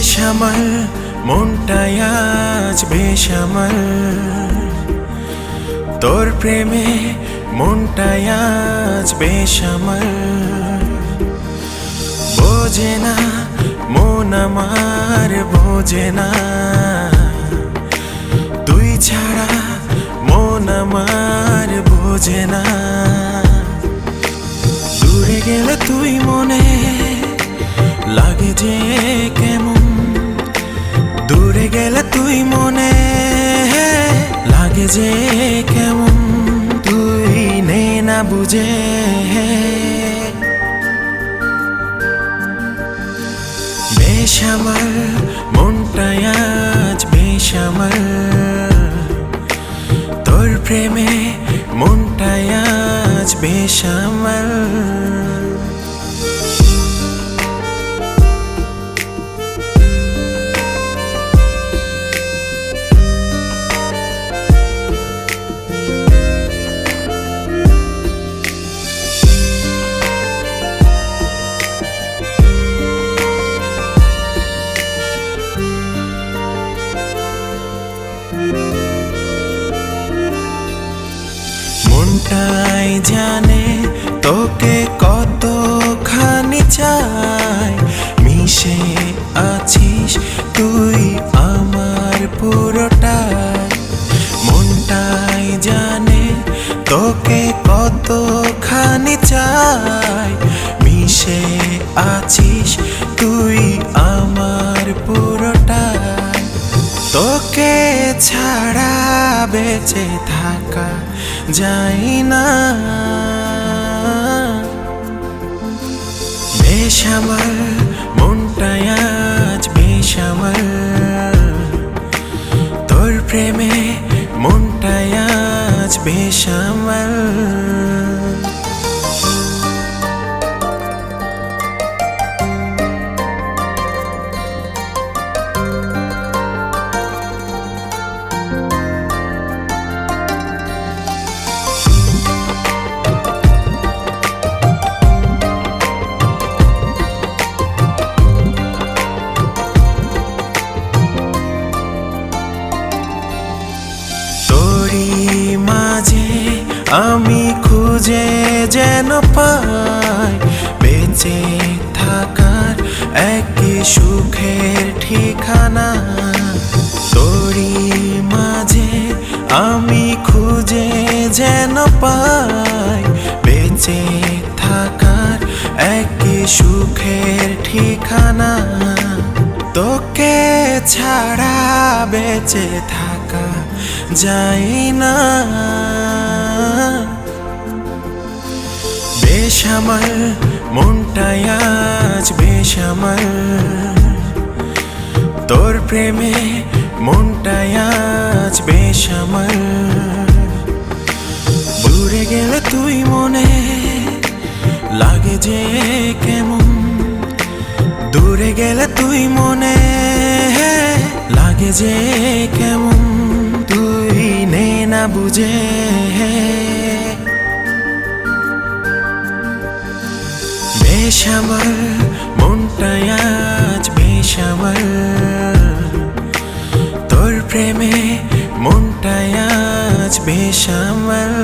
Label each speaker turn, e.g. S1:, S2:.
S1: বেসামাল মনটাই আজ বেসামাল, তোর প্রেমে মনটাই আজ বেসামাল। বোঝে না মন আমার, বোঝে না তুই ছাড়া মন আমার বোঝে না। দূরে গেলে তুই মনে লাগে যে কেমন, দূরে গেলে তুই মনে লাগে যে কেমন, তুই নে না বুঝে। বেসামাল মনটাই আজ বেসামাল, তোর প্রেমে মনটাই আজ বেসামাল। মনটাই জানে তোকে কতখানি চাই, মিশে আছিস তুই আমার পুরোটাই। মনটাই জানে তোকে কতখানি চাই, মিশে আছিস তুই আমার পুরোটাই। তোকে ছাড়া বেঁচে থাকা যায় না। বেসামাল মনটাই আজ বেসামাল, তোর প্রেমে মনটাই আজ বেসামাল। মাঝে আমি খুঁজে যেন পাই বেঁচে থাকার এক সুখের ঠিকানা। তোরই মাঝে আমি খুঁজে যেন পাই বেঁচে থাকার এক সুখের ঠিকানা। তোকে ছাড়া বেঁচে থাকা যায় না। বেসামাল মনটাই আজ বেসামাল, তোর প্রেমে মনটাই আজ বেসামাল। দূরে গেলে তুই মনে লাগে যে কেমন, দূরে গেলে তুই মনে লাগে যে কেমন, তুই নে না বুঝে। বেসামাল মনটাই আজ বেসামাল, তোর প্রেমে মনটাই আজ বেসামাল।